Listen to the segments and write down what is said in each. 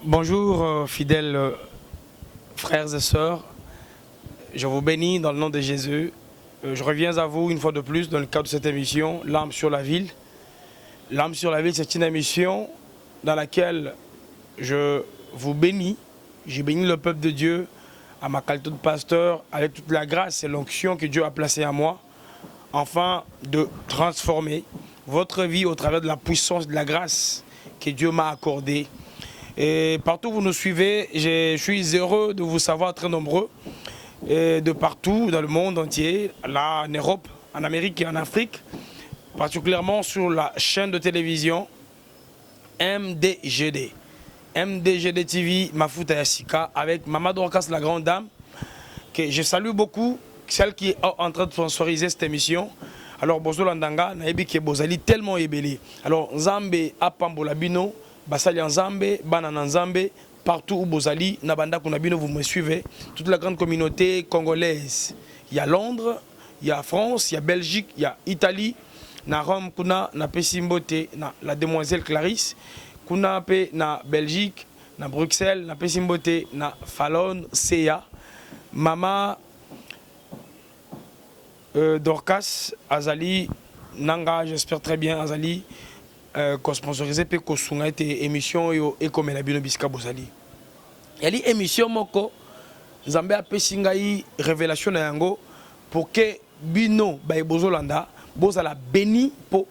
Bonjour fidèles frères et sœurs, je vous bénis dans le nom de Jésus. Je reviens à vous une fois de plus dans le cadre de cette émission, L'âme sur la ville. L'âme sur la ville, c'est une émission dans laquelle je vous bénis. J'ai béni le peuple de Dieu à ma qualité de pasteur avec toute la grâce et l'onction que Dieu a placée en moi, afin de transformer votre vie au travers de la puissance de la grâce que Dieu m'a accordée. Et partout où vous nous suivez, je suis heureux de vous savoir très nombreux, et de partout dans le monde entier, là en Europe, en Amérique et en Afrique, particulièrement sur la chaîne de télévision MDGD. MDGD TV, Mafuta Yassika, avec Maman Dorcas, la grande dame, que je salue beaucoup, celle qui est en train de sponsoriser cette émission. Alors, Bozolandanga, Naebi qui est Bozali tellement ébélé. Alors, Nzambe, Apambolabino, Basali Nzambe, Banana Nzambe, partout où Bozali, Nabanda Kunabino, vous me suivez. Toute la grande communauté congolaise. Il y a Londres, il y a France, il y a Belgique, il y a Italie. Na Rome, kuna na Pessimbote, na la demoiselle Clarisse. Kuna pe na Belgique, na Bruxelles, na Pessimbote, na Fallon, Seya. Mama Dorcas, Azali, Nanga, j'espère très bien, Azali. Ko sponsorisé pe ko sunga été émission yo et comme la bino biska bozali yali émission moko Nzambe a pesingai révélation na yango pour que bino ba bozolanda bozala béni po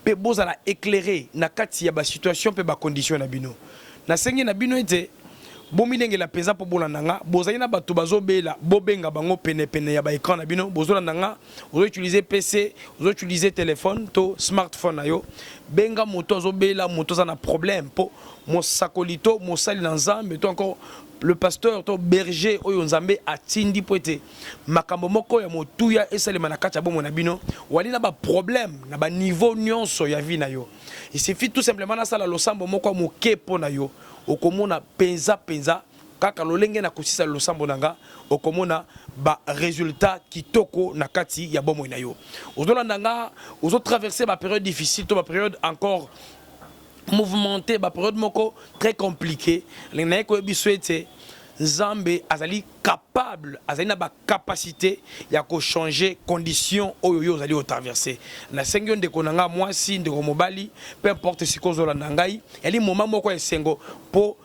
pe bozala éclairé na kati ya ba situation pe ba condition na bino na sengi na bino ete bomilenge la pesa po bolandanga bozali na bato bazobela bobenga bango pene ya ba écran na bino bozolandanga ozo utiliser PC ozo utiliser téléphone to smartphone na yo benga moto azobela moto za na problème po mosakolito mosali na Nzambe to encore le pasteur to berger oyo Nzambe atindi po ete makambo moko ya motuya esalema na kati ya bomo na bino wali na ba problème na ba niveau nyonso ya vie na yo. Il suffit tout simplement na sala losambo moko moke po na yo okomona penza kaka lolenge na kosisa losambo nanga okomona ba résultat kitoko na kati ya bomo na yo. Ozolanda nga ozo traverser ba période difficile to ba période encore mouvementée ba période moko très compliquée les ko bisouete Nzambe azali capable azali na ba capacité ya ko changer condition oyo yo azali o traverser na sengo ndeko nanga mwasi ndeko mobali peu importe sikozo la ngai eli moment moko esengo po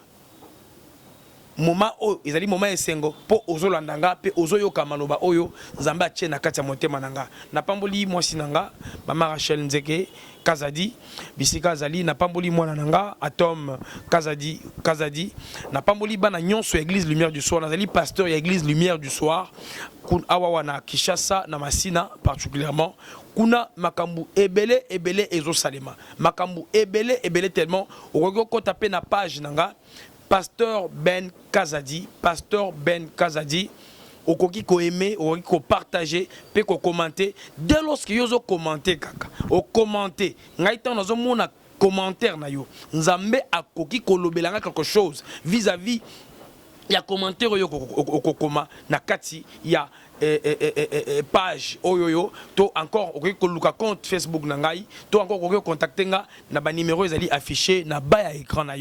moment oyo ezali moment esengo po ozolanda nga pe ozoyoka maloba oyo Nzambe atie na kati ya motema nanga na pamboli mwasi nanga mama Rachel Nzeke Kazadi bisika azali na pamboli mwana nanga Atom Kazadi na pamboli bana nyonso église lumière du soir nazali pasteur ya église lumière du soir kun awawa na Kishasa na Masina particulièrement kuna makambu ebele ezo salema makambu ebele tellement okoko taper na page nanga Pasteur Ben Kazadi, okoki ko aimer, okoki ko partager, pe ko commenter. Dès lorsque yozo commenter kaka, o commenter, ngai tan nazo mona commentaire na yo. Nzambe akoki ko lobelanga quelque chose vis-à-vis ya commentaire yo okokoma na kati ya page oyoyo to encore okoki koluka compte Facebook na ngai to encore okoki contacter nga na ba numéro ezali affiché na bas ya écran na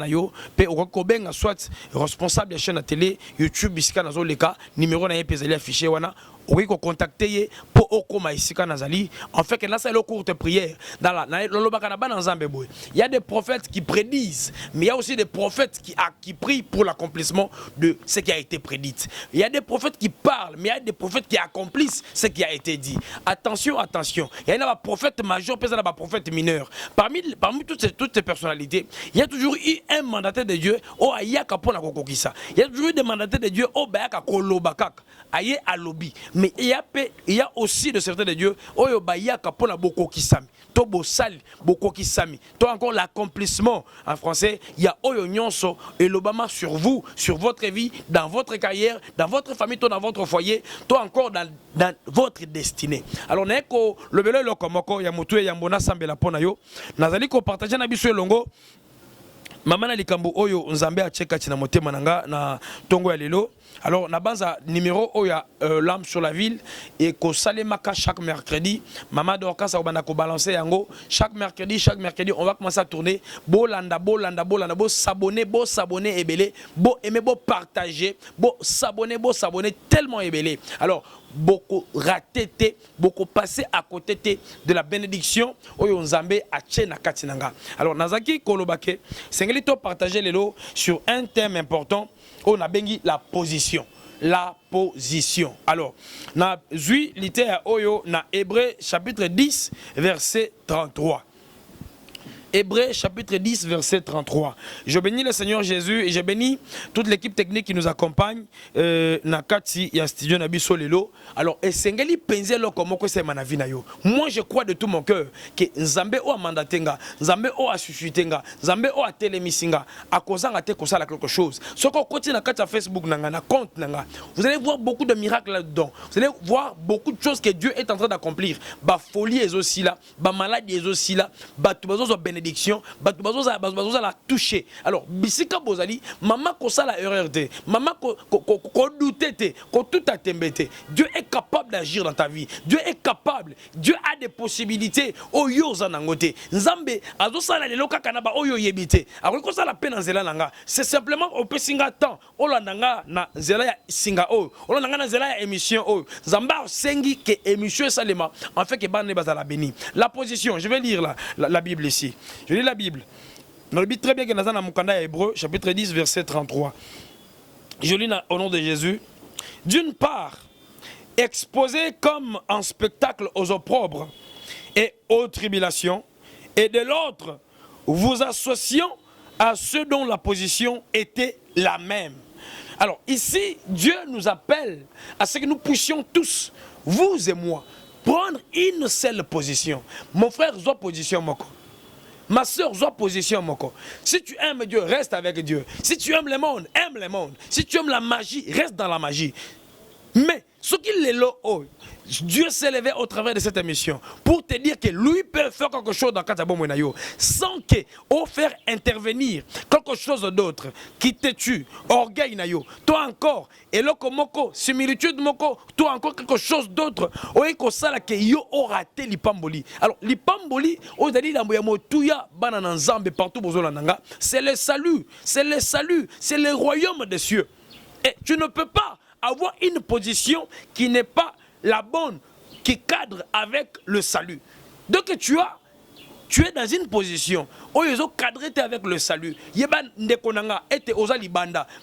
yo pe okoki kobenga soit responsable ya chaîne na télé YouTube bisika nazo leka numéro na ye pe ezali affiché wana okoki ko contacter ye po okoma isika nazali en fait que là c'est le courte prière dans la lobaka na bana Nzambe boy il y a des prophètes qui prédisent mais il y a aussi des prophètes qui prient pour l'accomplissement de ce qui a été prédit. Il y a des prophètes qui parlent, mais il y a des prophètes qui accomplissent ce qui a été dit. Attention. Il y a un prophète majeur, puis il y a un prophète mineur. Parmi toutes ces personnalités, il y a toujours eu un mandataire de Dieu. Oh, il y a toujours eu des mandataires de Dieu. Oh, il y a lobby. Mais il y a aussi de certains de Dieu. Oh, il y a to bosal bokoki sami to encore l'accomplissement en français il y a oyo nyonso et l'obama sur vous sur votre vie dans votre carrière dans votre famille to dans votre foyer to encore dans votre destinée alors neko le belo lokomoko ya mutu ya mbona sambela pona yo nazali ko partager na biso elongo mama na likambo oyo Nzambe acheka china motema nanga na tongo ya lelo Alors, na banza numéro où il y a l'âme sur la ville et qu'au Salemaka chaque mercredi, Maman Dorcas ça va balancer yango chaque mercredi, on va commencer à tourner. Bo s'abonner, et belé, bo aimer, bo partager, bo s'abonner tellement et belé. Alors, beaucoup raté, beaucoup passé à côté de la bénédiction oyo nzambe ache na katinanga. Alors, Nazaki Kolobake, c'est partager les lots sur un thème important. On a bengi la position. La position. Alors, na zui littéraire oyo na Hébreu chapitre 10 verset 33. Hébreu chapitre 10 verset 33. Je bénis le Seigneur Jésus et je bénis toute l'équipe technique qui nous accompagne na kati ya studio na biso lelo. Alors esengeli penze loko moko se manavi na yo. Moi je crois de tout mon cœur que Nzambe o mandatenga, Nzambe o asusuitenga, Nzambe o telemisinga, akozanga te kosala quelque chose. Soko koti na kati ya Facebook nanga na compte nanga. Vous allez voir beaucoup de miracles là-dedans. Vous allez voir beaucoup de choses que Dieu est en train d'accomplir. Ba folie est aussi là, ba maladie est aussi là, ba tubazo bénédiction, bazo la toucher. Alors bisika bozali, maman ko sala erreur te, maman ko douter te, ko tout a tembete. Dieu est capable d'agir dans ta vie. Dieu est capable. Dieu a des possibilités. Oyo zanangote. Nzambe azo sala lelo kaka na ba oyo yebite. Alors ko sala pe na nzela nanga. C'est simplement au pe singa temps. Olandanga na nzela ya singa oyo. Olandanga na nzela ya émission oyo. Nzamba sengi que émission salema en fait que bane bazala béni. La position, je vais lire la Bible ici. Je lis la Bible. Dans le Bible très bien que nous avons dans Mukanda Hébreu, chapitre 10, verset 33. Je lis au nom de Jésus. D'une part, exposé comme un spectacle aux opprobres et aux tribulations, et de l'autre, vous associant à ceux dont la position était la même. Alors ici, Dieu nous appelle à ce que nous puissions tous, vous et moi, prendre une seule position. Mon frère, zoa position moko. Ma soeur, zoa position moko. Si tu aimes Dieu, reste avec Dieu. Si tu aimes le monde, aime le monde. Si tu aimes la magie, reste dans la magie. Mais ce qu'il est là, Dieu s'est levé au travers de cette émission pour te dire que lui peut faire quelque chose dans Katabon Monayo sans que on faire intervenir quelque chose d'autre qui te tue, orgueil nayo. Toi encore, et là moko, similitude moko, toi encore quelque chose d'autre. Oeko sala que yo aura raté l'ipamboli. Alors l'ipamboli, odali la moya motuya banana nzambe partout bozola nanga, c'est le salut, c'est le salut, c'est le royaume des cieux. Et tu ne peux pas avoir une position qui n'est pas la bonne, qui cadre avec le salut. Donc tu es dans une position où ils ont cadré avec le salut.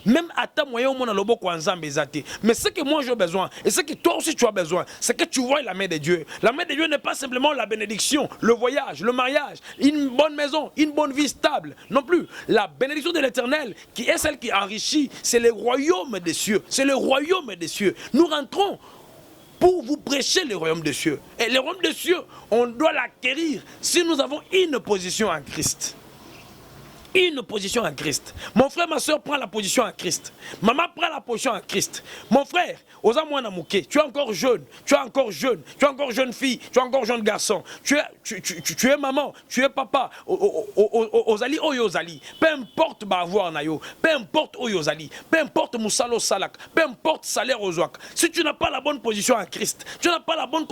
Même à ta moyen, mais ce que moi j'ai besoin, et ce que toi aussi tu as besoin, c'est que tu vois la main de Dieu. La main de Dieu n'est pas simplement la bénédiction, le voyage, le mariage, une bonne maison, une bonne vie stable. Non plus. La bénédiction de l'Éternel, qui est celle qui enrichit, c'est le royaume des cieux. C'est le royaume des cieux. Nous rentrons pour vous prêcher le royaume des cieux. Et le royaume des cieux, on doit l'acquérir si nous avons une position en Christ. Une position en Christ. Mon frère, ma soeur prend la position en Christ. Maman prend la position en Christ. Mon frère, tu es encore jeune, tu es encore jeune, tu es encore jeune fille, tu es encore jeune garçon, tu es maman, tu es papa, ozali oyozali, peu importe bavoir nayo, peu importe oyozali, peu importe musalo salak, peu importe salaire ozwak. Si tu n'as pas la bonne position en Christ, tu n'as pas la bonne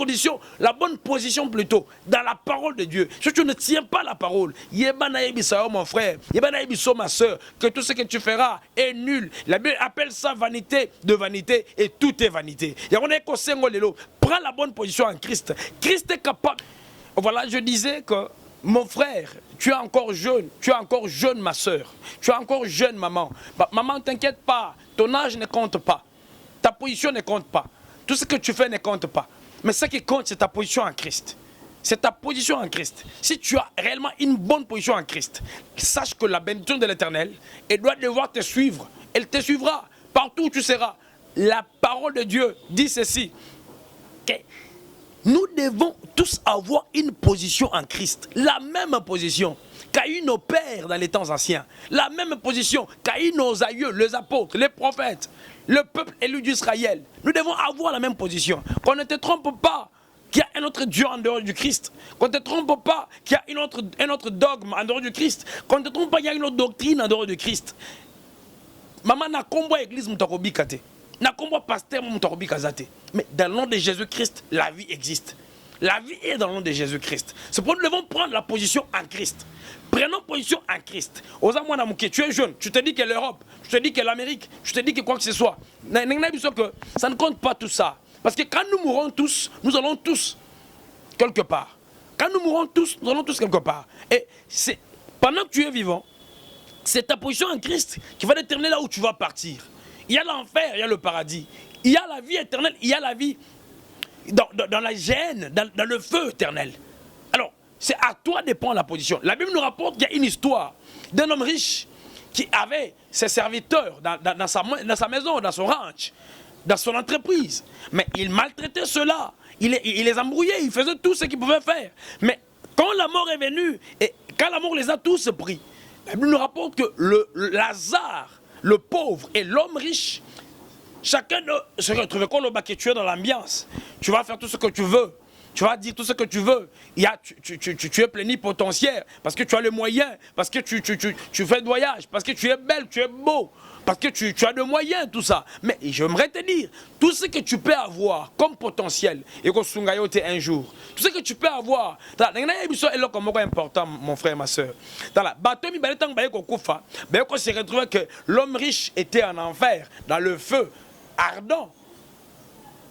position plutôt dans la parole de Dieu. Si tu ne tiens pas la parole, yebana yebisao mon frère, yebana yebiso ma soeur, que tout ce que tu feras est nul. La Bible appelle ça vanité de vanité et tout est vanité. Prends la bonne position en Christ. Christ est capable. Voilà, je disais que mon frère, tu es encore jeune ma soeur, tu es encore jeune maman. Maman, t'inquiète pas, ton âge ne compte pas, ta position ne compte pas, tout ce que tu fais ne compte pas. Mais ce qui compte, c'est ta position en Christ. C'est ta position en Christ. Si tu as réellement une bonne position en Christ, sache que la bénédiction de l'Éternel, elle doit devoir te suivre. Elle te suivra partout où tu seras. La parole de Dieu dit ceci, que nous devons tous avoir une position en Christ, la même position qu'a eu nos pères dans les temps anciens, la même position qu'a eu nos aïeux, les apôtres, les prophètes, le peuple élu d'Israël. Nous devons avoir la même position. Qu'on ne te trompe pas qu'il y a un autre Dieu en dehors du Christ, qu'on ne te trompe pas qu'il y a un autre dogme en dehors du Christ, qu'on ne te trompe pas qu'il y a une autre doctrine en dehors du Christ. Maman n'a combat église mutakobikate. Na combo pasteur Moutorobi Kazate. Mais dans le nom de Jésus-Christ, la vie existe. La vie est dans le nom de Jésus-Christ. C'est pourquoi nous devons prendre la position en Christ. Prenons position en Christ. Tu es jeune, tu te dis que l'Europe, tu te dis que l'Amérique, tu te dis que quoi que ce soit. Ça ne compte pas tout ça. Parce que quand nous mourrons tous, nous allons tous quelque part. Quand nous mourrons tous, nous allons tous quelque part. Et c'est pendant que tu es vivant, c'est ta position en Christ qui va déterminer là où tu vas partir. Il y a l'enfer, il y a le paradis. Il y a la vie éternelle, il y a la vie dans la gêne, dans le feu éternel. Alors, c'est à toi de prendre la position. La Bible nous rapporte qu'il y a une histoire d'un homme riche qui avait ses serviteurs dans sa maison, dans son ranch, dans son entreprise. Mais il maltraitait ceux-là. Il les embrouillait, il faisait tout ce qu'il pouvait faire. Mais quand la mort est venue, et quand la mort les a tous pris, la Bible nous rapporte que Lazare, le pauvre et l'homme riche, chacun se retrouve comme le baquet, tu es dans l'ambiance. Tu vas faire tout ce que tu veux. Tu vas dire tout ce que tu veux. Tu es plénipotentiaire parce que tu as les moyens, parce que tu fais de voyage, parce que tu es belle, tu es beau, parce que tu as des moyens, tout ça. Mais j'aimerais te dire, tout ce que tu peux avoir comme potentiel, et que tu un jour, tout ce que tu peux avoir, c'est important, mon frère et ma soeur. Dans la bateau, on s'est retrouvé que l'homme riche était en enfer, dans le feu ardent.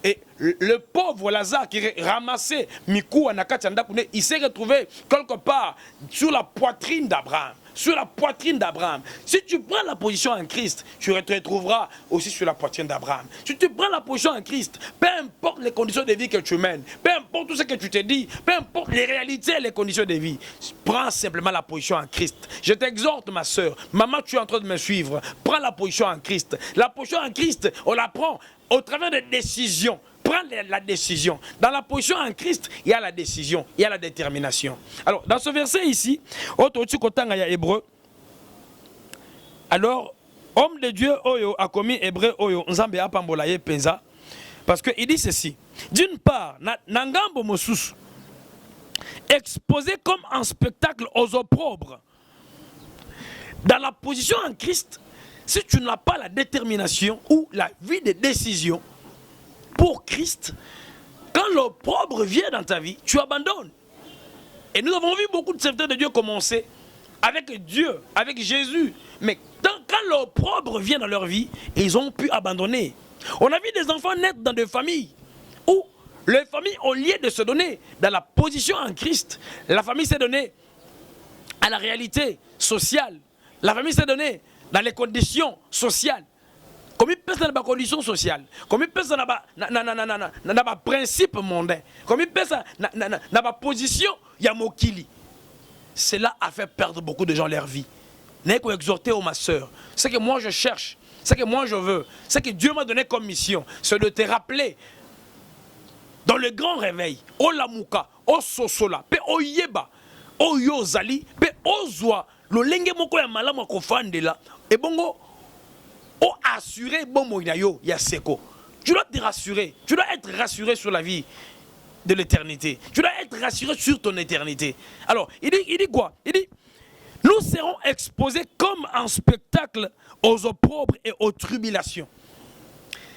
Et le pauvre Lazare qui ramassait Mikou Anakatianda, il s'est retrouvé quelque part sur la poitrine d'Abraham. Sur la poitrine d'Abraham. Si tu prends la position en Christ, tu te retrouveras aussi sur la poitrine d'Abraham. Si tu prends la position en Christ, peu importe les conditions de vie que tu mènes, peu importe tout ce que tu te dis, peu importe les réalités et les conditions de vie, prends simplement la position en Christ. Je t'exhorte, ma soeur, maman, tu es en train de me suivre, prends la position en Christ. La position en Christ, on la prend au travers de décisions. Prends la décision. Dans la position en Christ, il y a la décision, il y a la détermination. Alors, dans ce verset ici, Hébreu, alors, homme de Dieu a commis Hébreu Nzambe apambolaye penza, parce qu'il dit ceci. D'une part, Nangambo Mosus, exposé comme un spectacle aux opprobres. Dans la position en Christ, si tu n'as pas la détermination ou la vie de décision pour Christ, quand l'opprobre vient dans ta vie, tu abandonnes. Et nous avons vu beaucoup de serviteurs de Dieu commencer avec Dieu, avec Jésus. Mais quand l'opprobre vient dans leur vie, ils ont pu abandonner. On a vu des enfants naître dans des familles où les familles, au lieu de se donner dans la position en Christ, la famille s'est donnée à la réalité sociale. La famille s'est donnée dans les conditions sociales. Comme il peut dans les conditions sociales, comme il peut dans les principes mondains, comme il peut dans la position Yamokili. Cela a fait perdre beaucoup de gens leur vie. N'est qu'à exhorter ma soeur. Ce que moi je cherche, ce que moi je veux, ce que Dieu m'a donné comme mission, c'est de te rappeler dans le grand réveil, O Lamuka, O Sosola, Pe O Yeba, O Yozali, Pe O Zwa, le lenge moko ya malamu kofandela, et bongo. Oh, assuré, bon moïnayo, yaseko. Tu dois te rassurer. Tu dois être rassuré sur la vie de l'éternité. Tu dois être rassuré sur ton éternité. Alors, il dit quoi? Il dit, nous serons exposés comme un spectacle aux opprobres et aux tribulations.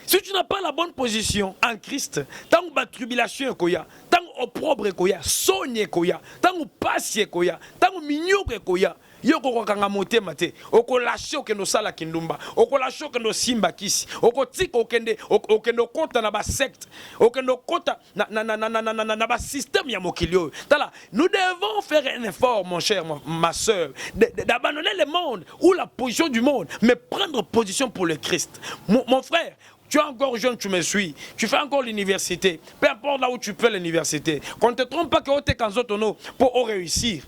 Si tu n'as pas la bonne position en Christ, tant que tribulation koya, tant que opprobre koya, sogne koya, tant que passie koya, tant que mignon koya, yoko kanga mote mate, oko lasho kendo sala kindumba, oko lasho kendo simba kisi, oko tiko okendo kota na ba secte, okendo kota na ba système ya mokilio. Tala, nous devons faire un effort, mon cher, ma soeur, d'abandonner le monde ou la position du monde, mais prendre position pour le Christ. Mon frère, tu es encore jeune, tu me suis. Tu fais encore l'université. Peu importe là où tu fais l'université. Qu'on ne te trompe pas que tu es quand pour réussir.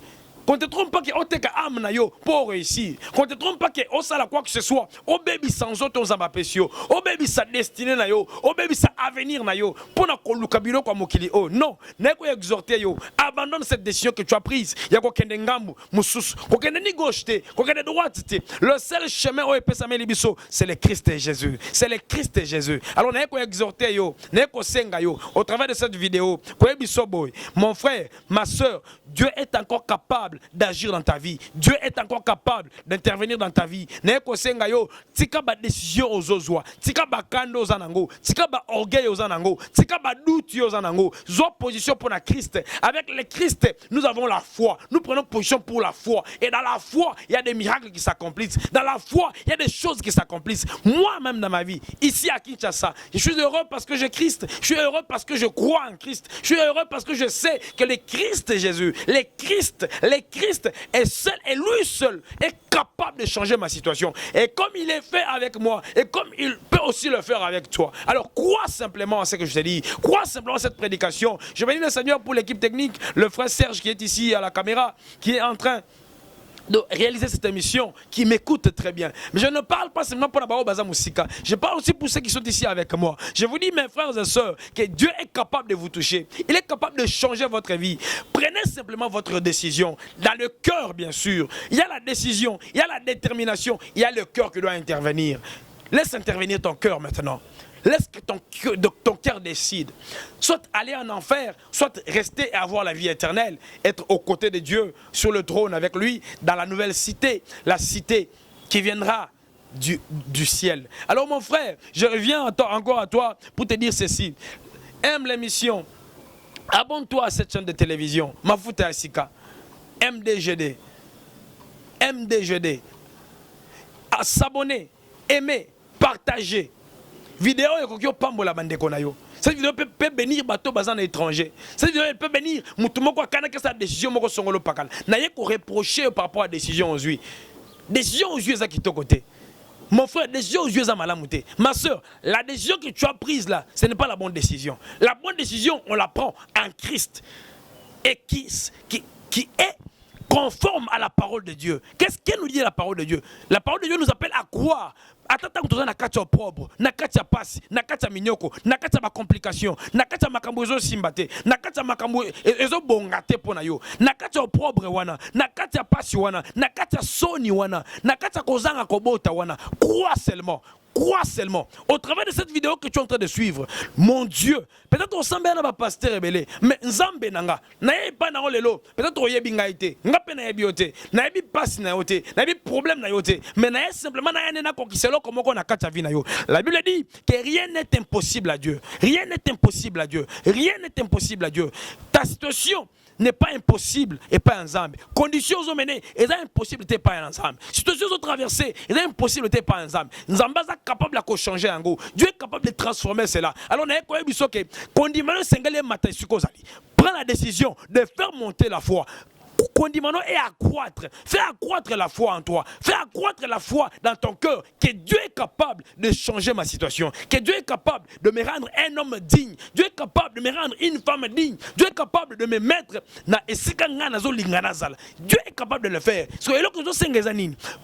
Qu'on ne te trompe pas que tu es âme pour réussir. Qu'on ne te trompe pas que tu sala quoi que ce soit. Au baby sans autres zambapesio. Au baby sa destinée na yo. Au baby sa avenir na yo. Pour na kolukabilo kwa mokili. Oh non. N'est quoi exhorter yo. Abandonne cette décision que tu as prise. Ya ko kende ngambu musus. Ko kende ni gauche te. Ko kende droite te. Le seul chemin où peut s'amener biso, c'est le Christ et Jésus. C'est le Christ et Jésus. Alors n'est quoi exhorter yo. N'est quoi senga yo. Au travers de cette vidéo. Ko biso boy. Mon frère, ma soeur, Dieu est encore capable capable d'agir dans ta vie. Dieu est encore capable d'intervenir dans ta vie. Nekosenga yo, tika ba décision ozozwa, tika ba kando ozanango, tika ba orgueil ozanango, tika ba doute ozanango. Zo position pour la Christ. Avec le Christ, nous avons la foi. Nous prenons position pour la foi. Et dans la foi, il y a des miracles qui s'accomplissent. Dans la foi, il y a des choses qui s'accomplissent. Moi-même dans ma vie, ici à Kinshasa, je suis heureux parce que j'ai Christ. Je suis heureux parce que je crois en Christ. Je suis heureux parce que je sais que le Christ Jésus, le Christ est seul et lui seul est capable de changer ma situation. Et comme il est fait avec moi, et comme il peut aussi le faire avec toi. Alors crois simplement à ce que je te dis. Crois simplement à cette prédication. Je bénis le Seigneur pour l'équipe technique, le frère Serge qui est ici à la caméra, qui est en train de réaliser cette émission, qui m'écoute très bien. Mais je ne parle pas seulement pour la Bao Baza Moussika. Je parle aussi pour ceux qui sont ici avec moi. Je vous dis, mes frères et sœurs, que Dieu est capable de vous toucher. Il est capable de changer votre vie. Prenez simplement votre décision. Dans le cœur, bien sûr. Il y a la décision, il y a la détermination, il y a le cœur qui doit intervenir. Laisse intervenir ton cœur maintenant. Laisse que ton cœur décide. Soit aller en enfer, soit rester et avoir la vie éternelle. Être aux côtés de Dieu, sur le trône avec lui, dans la nouvelle cité. La cité qui viendra du ciel. Alors mon frère, je reviens encore à toi pour te dire ceci. Aime l'émission. Abonne-toi à cette chaîne de télévision. Mafuta Asika. MDGD. MDGD. À s'abonner, aimer, partager. Vidéo est pambola bande konayo. Cette vidéo peut bénir bateau bazan étranger. Cette vidéo peut bénir mutumoko kana que sa décision moko songolo pakala. Naye ko reprocher par rapport à décision aux yeux. Décision aux yeux za kito côté. Mon frère, décision aux yeux za malamouté. Ma soeur, la décision que tu as prise là, ce n'est pas la bonne décision. La bonne décision, on la prend en Christ et qui est conforme à la parole de Dieu. Qu'est-ce qu'elle nous dit la parole de Dieu? La parole de Dieu nous appelle à croire. Attends, tu as na katia propre, na katia passe, na katia minyoko, na katia ma complication, na katia makambo ezo simbate, na katia makambo ezo bongate pona yo, na katia propre wana, na katia passe wana, na katia soni wana, na katia kozanga kobota wana. Crois seulement. Crois seulement. Au travers de cette vidéo que tu es en train de suivre, mon Dieu, peut-être on semble un pasteur rebelle, mais Nzambe nanga, naye pas na lelo, peut-être on yebi ngaite, ngape na yebi yote, na yebi passe na yote, na yebi problème na yote, mais naye simplement na yene na kokiselo comme on a katia vi na yo. La Bible dit que rien n'est impossible à Dieu. Rien n'est impossible à Dieu. Rien n'est impossible à Dieu. Ta situation n'est pas impossible et pas ensemble. Conditions aux menées, et c'est impossible et pas ensemble. Situations aux traversées, et c'est impossible et pas ensemble. Nzamba est capable de changer en go. Dieu est capable de transformer cela. Alors on a quoi bisoke condimano sengale matin sukozali. Prends la décision de faire monter la foi. Condimano et accroître. Fais accroître la foi en toi. Fais accroître la foi dans ton cœur. Que Dieu est capable de changer ma situation. Que Dieu est capable de me rendre un homme digne. Dieu est capable de me rendre une femme digne. Dieu est capable de me mettre na esikanga nazo lingana zala. Dieu est capable de le faire.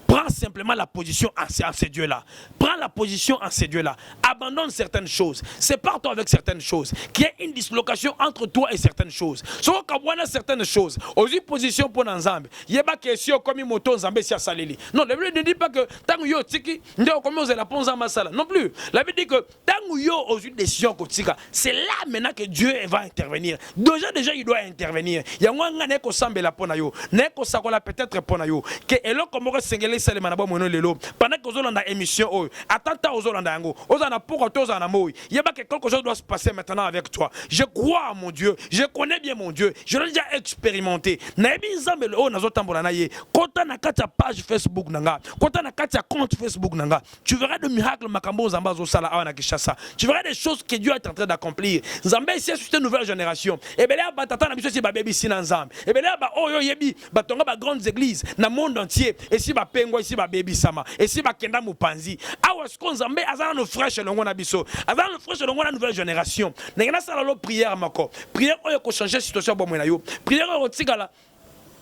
Prends simplement la position en ces dieux-là. Prends la position en ces dieux-là. Abandonne certaines choses. Sépare-toi avec certaines choses. Qu'il y ait une dislocation entre toi et certaines choses. Soit qu'on a certaines choses. Aussi position pour Nzambe. Yeba question comme moto Nzambe si saleli. Non, la Bible ne dit pas que tant yo tiki ndeo comme on la ponza masala. Non plus. La Bible dit que tant yo aux décisions kotika, c'est là maintenant que Dieu va intervenir. Déjà il doit intervenir. Ya nganga ne ko sambela pona yo. Ne ko sakola peut-être pona yo. Que eloko moko sengele sele manabo mono lelo. Pendant que ozolanda émission oh, attends ozolanda ngo. Ozana pour ozana moi. Yeba que quelque chose doit se passer maintenant avec toi. Je crois à mon Dieu. Je connais bien mon Dieu. Je l'ai déjà expérimenté. Naebi nzambe o nazotambola na ye. Kota na katia page Facebook nanga. Kota na katia compte Facebook nanga. Tu verras des miracles makambo nzamba zo sala awa na Kinshasa. Tu verras des choses que Dieu est en train d'accomplir. Nzambe ici c'est une nouvelle génération. Et ben là ba tata na biso si ba baby sina nzambe. Et ben là ba oyo yebi ba tonga ba grandes églises na monde entier. Et si ba pengo ici ba baby sama. Et si ba kenda mupanzi. Awa est-ce qu'on nzambe azana no fraîche longo na biso. Azana no fraîche longo na nouvelle génération. Nengena sala lo prière mako. Prière oyo ko changer situation bo mwana yo. Prière oyo tigala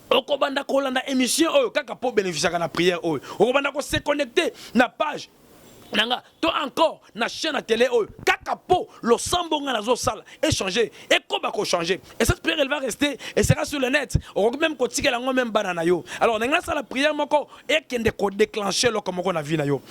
okobanda kolanda émission oyo kaka po bénéficier na prière oyo okobanda ko se connecter na page nanga to encore na chaîne à télé oyo kaka po lo sambonga nazo sala échanger et koba ko changer et cette prière elle va rester et sera sur le net on même ko tikela ngo même banana yo alors nanga sala prière moko et kende ko déclencher lo comme on a vu na yo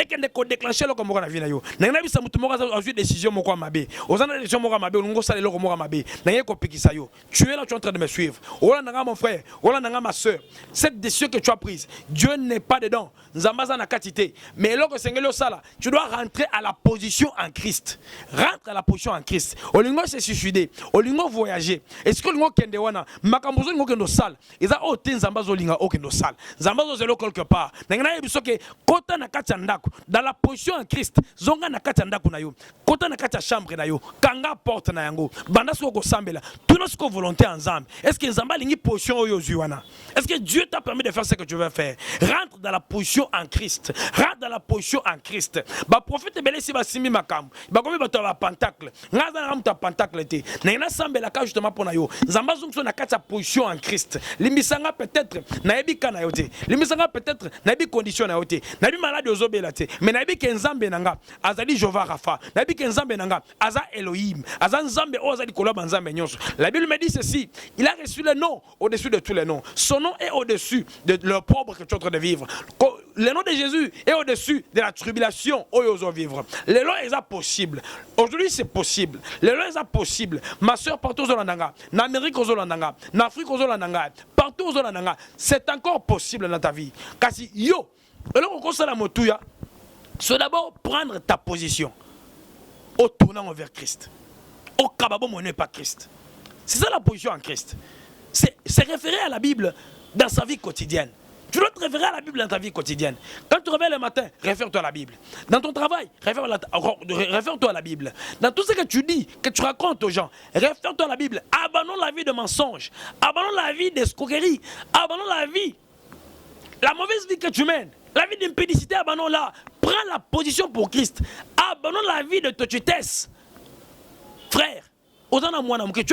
et que ne déclencher le comme on a vu na yo na bisa mutu moko a joué décision moko mabe ozana décision moko mabe olongo sala le moko mabe na ye ko pikisa yo tu es là, tu es en train de me suivre. Ola nanga mon frère, ola nanga ma soeur, cette décision que tu as prise, Dieu n'est pas dedans. Nzambaza na katité, mais lorsque sengelo sala, tu dois rentrer à la position en Christ. Rentre à la position en Christ. Olingo se suicider, olingo voyager. Est-ce que olingo kende wana, makambozo olingo kendo sala. Eza o te nzambazo olinga o kendo sala. Nzambazo zelo quelque part. Nangana yebiso ke kota na kati ya ndako, dans la position en Christ, zonga na kati ya ndako na yo. Kota na kati ya chambre na yo, kanga porte na yango. Banda soko sambela. Tout notre volonté ensemble. Est-ce que nzamba lingi position oyo zuwana? Est-ce que Dieu t'a permis de faire ce que tu veux faire? Rentre dans la position en Christ. Rentre dans la position en Christ. Ba prophète belé si ba simi makam. Ba komi ba to ba pentacle. Ngaza na muta pentacle te. Na ina sambela ka justement pona yo. Nzamba zungso na kati ya position en Christ. Limisanga peut-être na yebi kana yo te. Limisanga peut-être na yebi condition na yo te. Na yebi malade ozobela te. Mais na yebi ke nzambe nanga azali Jova Rafa. Na yebi ke nzambe nanga aza Elohim. Aza nzambe o azali koloba nzambe nyonso. La Bible me dit ceci, il a reçu le nom au-dessus de tous les noms. Son nom est au-dessus de leur propre que tu es en train de vivre. Le nom de Jésus est au-dessus de la tribulation où ils ont vivre. Le nom est possible. Aujourd'hui c'est possible. Le nom est possible. Ma soeur partout aux Holandanga, en Amérique aux Holandanga, en Afrique aux Holandanga, partout aux Holandanga, c'est encore possible dans ta vie. Car si yo, alors on constate la motouya, c'est d'abord prendre ta position au tournant vers Christ. Au cababo mon n'est pas Christ. C'est ça la position en Christ. C'est référer à la Bible dans sa vie quotidienne. Tu dois te référer à la Bible dans ta vie quotidienne. Quand tu te réveilles le matin, réfère-toi à la Bible. Dans ton travail, réfère-toi à la Bible. Dans tout ce que tu dis, que tu racontes aux gens, réfère-toi à la Bible. Abandonne la vie de mensonges. Abandonne la vie d'escroquerie. Abandonne la mauvaise vie que tu mènes. La vie d'impédicité, abandonne-la. Prends la position pour Christ. Abandonne la vie de têtutesse. Frère, tu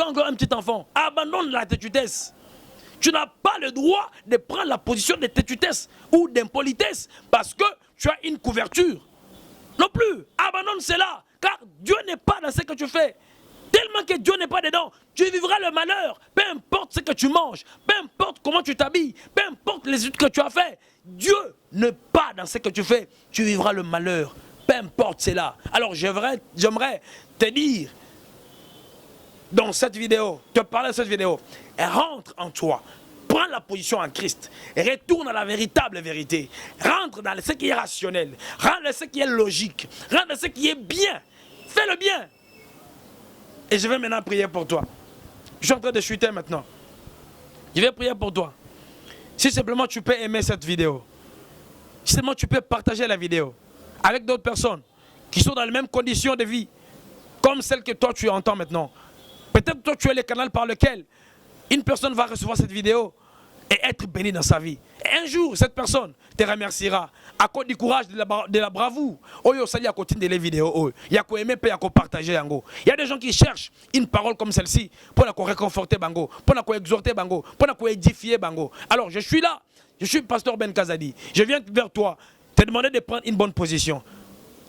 as encore un petit enfant, abandonne la têtutesse. Tu n'as pas le droit de prendre la position de têtutesse ou d'impolitesse parce que tu as une couverture. Non plus, abandonne cela, car Dieu n'est pas dans ce que tu fais. Tellement que Dieu n'est pas dedans, tu vivras le malheur. Peu importe ce que tu manges, peu importe comment tu t'habilles, peu importe les études que tu as fait. Dieu n'est pas dans ce que tu fais, tu vivras le malheur. Peu importe cela. Alors j'aimerais te dire, dans cette vidéo, te parler de cette vidéo, rentre en toi, prends la position en Christ, retourne à la véritable vérité, rentre dans ce qui est rationnel, rentre dans ce qui est logique, rentre dans ce qui est bien, fais le bien. Et je vais maintenant prier pour toi. Je suis en train de chuter maintenant. Je vais prier pour toi. Si simplement tu peux aimer cette vidéo, si simplement tu peux partager la vidéo avec d'autres personnes qui sont dans les mêmes conditions de vie, comme celles que toi tu entends maintenant. Peut-être toi tu es le canal par lequel une personne va recevoir cette vidéo et être bénie dans sa vie. Et un jour, cette personne te remerciera à cause du courage, de la bravoure. Oyo sali à côté de les vidéos. Il y a quoi aimer, il y a quoi partager. Il y a des gens qui cherchent une parole comme celle-ci pour la réconforter bango, pour la exhorter bango, pour la édifier bango. Alors je suis là, je suis pasteur Ben Kazadi. Je viens vers toi te demander de prendre une bonne position.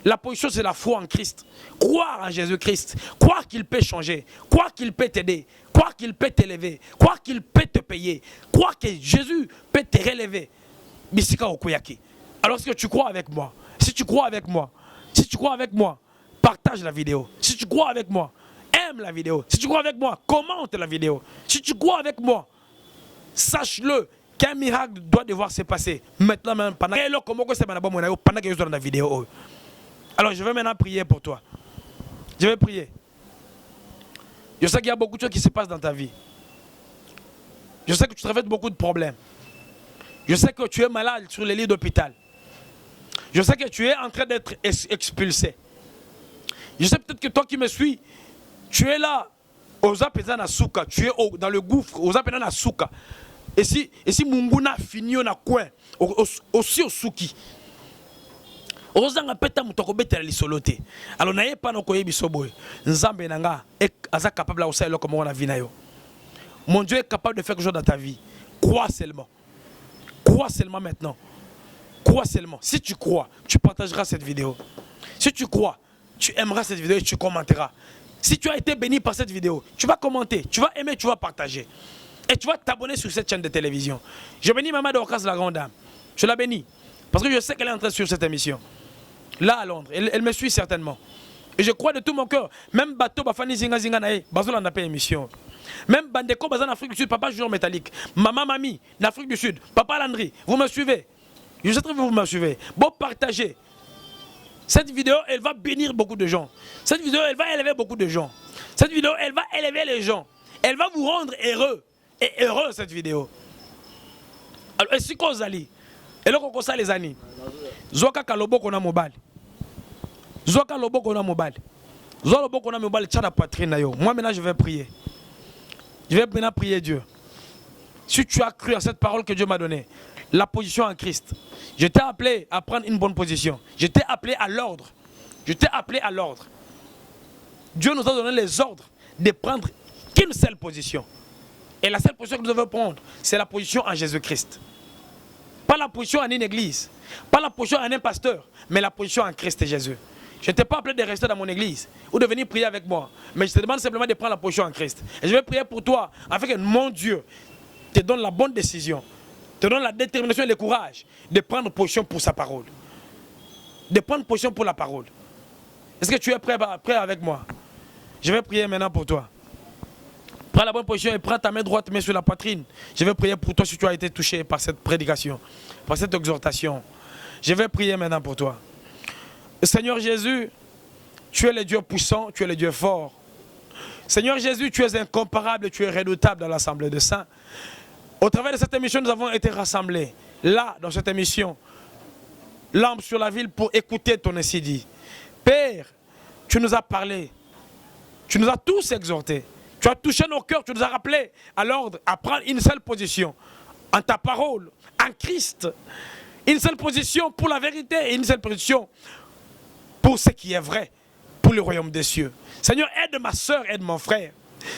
La position, c'est la foi en Christ. Croire en Jésus-Christ. Croire qu'il peut changer. Croire qu'il peut t'aider. Croire qu'il peut t'élever. Croire qu'il peut te payer. Croire que Jésus peut te relever. Bisika Okoyaki. Alors, est-ce que tu crois avec moi? Si tu crois avec moi, partage la vidéo. Si tu crois avec moi, aime la vidéo. Si tu crois avec moi, commente la vidéo. Si tu crois avec moi, sache-le qu'un miracle doit devoir se passer. Maintenant, même pendant que je suis dans la vidéo. Alors je vais maintenant prier pour toi. Je vais prier. Je sais qu'il y a beaucoup de choses qui se passent dans ta vie. Je sais que tu traverses beaucoup de problèmes. Je sais que tu es malade sur les lits d'hôpital. Je sais que tu es en train d'être expulsé. Je sais peut-être que toi qui me suis, tu es là, aux apézana souka, tu es dans le gouffre, aux apézana souka. Et si Munguna finit na coin, aussi au souki. Alors n'ayez pas nos koyebi soboy. Nzambe nanga est capable de faire comme on a vu. Mon Dieu est capable de faire quelque chose dans ta vie. Crois seulement. Crois seulement maintenant. Crois seulement. Si tu crois, tu partageras cette vidéo. Si tu crois, tu aimeras cette vidéo et tu commenteras. Si tu as été béni par cette vidéo, tu vas commenter, tu vas aimer, tu vas partager. Et tu vas t'abonner sur cette chaîne de télévision. Je bénis Maman de Okas la grande dame. Je la bénis. Parce que je sais qu'elle est en train de suivre cette émission. Là à Londres. Elle me suit certainement. Et je crois de tout mon cœur. Même bateau, bafani zinga zinga nae, bazola n'a pas émission. Même Bandeko, bazan Afrique du Sud, papa joueur métallique. Maman, mamie, d'Afrique du Sud. Papa Landry, vous me suivez. Je sais très bien que vous me suivez. Bon, partagez. Cette vidéo, elle va bénir beaucoup de gens. Cette vidéo, elle va élever beaucoup de gens. Cette vidéo, elle va élever les gens. Elle va vous rendre heureux. Et heureux, cette vidéo. Alors, et si qu'on s'allie, et là, qu'on s'allie les années. Zoka Kalobo qu'on a mobile. Zoka Lobo qu'on a mobile. Zoka Lobo qu'on a mobile, tcha la poitrine. Moi, maintenant, je vais prier. Je vais maintenant prier Dieu. Si tu as cru à cette parole que Dieu m'a donnée, la position en Christ, je t'ai appelé à prendre une bonne position. Je t'ai appelé à l'ordre. Je t'ai appelé à l'ordre. Dieu nous a donné les ordres de prendre qu'une seule position. Et la seule position que nous devons prendre, c'est la position en Jésus-Christ. Pas la position en une église, pas la position en un pasteur, mais la position en Christ et Jésus. Je ne t'ai pas appelé de rester dans mon église ou de venir prier avec moi, mais je te demande simplement de prendre la position en Christ. Et je vais prier pour toi, afin que mon Dieu te donne la bonne décision, te donne la détermination et le courage de prendre position pour sa parole. De prendre position pour la parole. Est-ce que tu es prêt avec moi? Je vais prier maintenant pour toi. Prends la bonne position et prends ta main droite, mets sur la poitrine. Je vais prier pour toi si tu as été touché par cette prédication, par cette exhortation. Je vais prier maintenant pour toi. Seigneur Jésus, tu es le Dieu puissant, tu es le Dieu fort. Seigneur Jésus, tu es incomparable, tu es redoutable dans l'assemblée de saints. Au travers de cette émission, nous avons été rassemblés. Là, dans cette émission, lampe sur la ville pour écouter ton ainsi dit. Père, tu nous as parlé. Tu nous as tous exhortés. Tu as touché nos cœurs, tu nous as rappelé à l'ordre, à prendre une seule position en ta parole, en Christ. Une seule position pour la vérité et une seule position pour ce qui est vrai, pour le royaume des cieux. Seigneur, aide ma soeur, aide mon frère.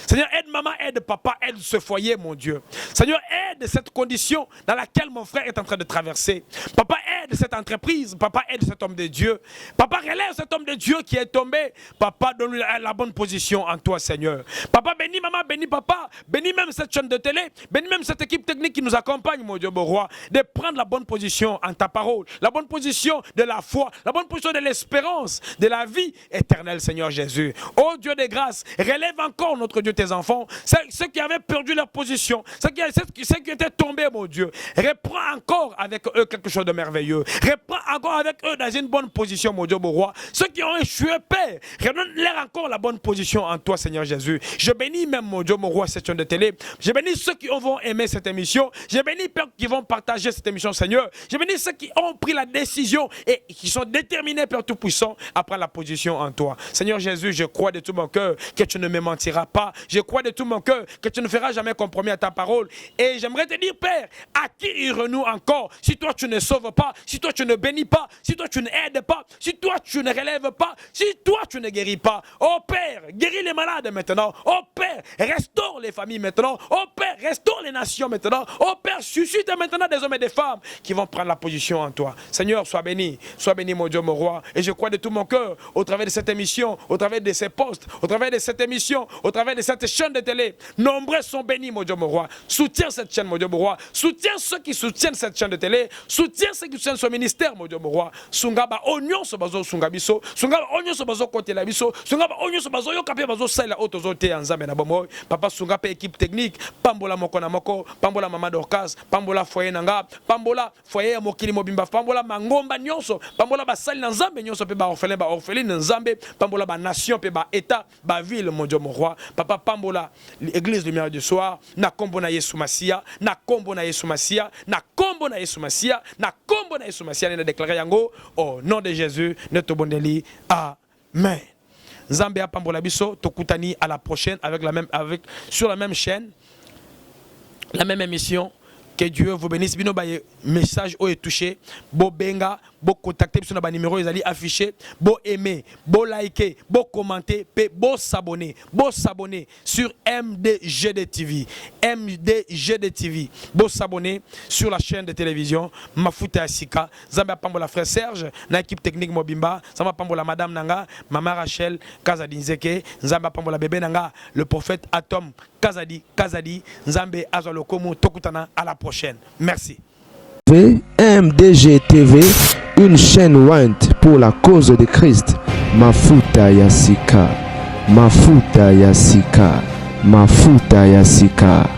Seigneur, aide maman, aide papa, aide ce foyer, mon Dieu. Seigneur, aide cette condition dans laquelle mon frère est en train de traverser. Papa, aide cette entreprise. Papa, aide cet homme de Dieu. Papa, relève cet homme de Dieu qui est tombé. Papa, donne-lui la bonne position en toi, Seigneur. Papa, bénis maman, bénis papa. Bénis même cette chaîne de télé. Bénis même cette équipe technique qui nous accompagne, mon Dieu, mon roi. De prendre la bonne position en ta parole. La bonne position de la foi. La bonne position de l'espérance. De la vie éternelle, Seigneur Jésus. Oh Dieu de grâce, relève encore notre Dieu, tes enfants, ceux qui avaient perdu leur position, ceux qui étaient tombés, mon Dieu, reprends encore avec eux quelque chose de merveilleux, reprends encore avec eux dans une bonne position, mon Dieu, mon roi, ceux qui ont échoué, Père, redonne-leur encore la bonne position en toi, Seigneur Jésus. Je bénis même, mon Dieu, mon roi, cette chaîne de télé, je bénis ceux qui vont aimer cette émission, je bénis, Père, qui vont partager cette émission, Seigneur, je bénis ceux qui ont pris la décision et qui sont déterminés, Père Tout-Puissant, à prendre la position en toi. Seigneur Jésus, je crois de tout mon cœur que tu ne me mentiras pas. Je crois de tout mon cœur que tu ne feras jamais compromis à ta parole. Et j'aimerais te dire, Père, à qui irons-nous encore si toi tu ne sauves pas, si toi tu ne bénis pas, si toi tu ne aides pas, si toi tu ne relèves pas, si toi tu ne guéris pas. Oh Père, guéris les malades maintenant. Oh Père, restaure les familles maintenant. Oh Père, restaure les nations maintenant. Oh Père, suscite maintenant des hommes et des femmes qui vont prendre la position en toi. Seigneur, sois béni, mon Dieu, mon roi. Et je crois de tout mon cœur, au travers de cette émission, au travers de ces postes, au travers de cette émission, au travers de cette chaîne de télé, nombreux sont bénis, mon Dieu, mon roi. Soutiens cette chaîne, mon Dieu, mon roi. Soutiens ceux qui soutiennent cette chaîne de télé. Soutiens ceux qui soutiennent ce ministère, mon Dieu, mon roi. Sungaba onyon so bazo sungabiso. Sungaba onyon so bazo kote la biso. Sungaba onyon so bazo yokape bazo sala otozo te anzambe na bomo. Papa sungape équipe technique. Pambola moko na moko. Pambola mama Dorcas. Pambola foyer nanga. Pambola foyer ya mokili mobimba. Pambola mangomba nyonso. Pambola basali na nzambe nyonso pe ba orphelin nzambe. Pambola ba nation pe ba état ba ville, mon Dieu, mon roi. Papa pambola l'église lumière du soir, na kombo na Yesu Masia, na kombo na Yesu Masia, na kombo na Yesu Masia, na kombo na Yesu Masia, na déclaré yango au nom de Jésus, notre bondeli. Amen. Nzambe a pambola biso, tokutani à la prochaine sur la même chaîne, la même émission. Que Dieu vous bénisse. Bino baye message où est touché. Bo benga, bo contacter sur nos numéros ils allaient afficher. Bo aimer, bo liker, bo commenter, bo s'abonner sur MDGD TV. MDGD TV. Bo s'abonner sur la chaîne de télévision Mafuta Asika. Zamba Pambola frère Serge, na équipe technique Mobimba. Zamba Pambola madame Nanga, maman Rachel Kazadinzeke. Zamba Pambola bébé Nanga, le prophète Atom Kazadi. Nzambe Azalokomu Tokutana à la prochaine. Merci. MDG TV, une chaîne Wint pour la cause de Christ. Mafuta ya sika, mafuta ya sika, mafuta ya sika.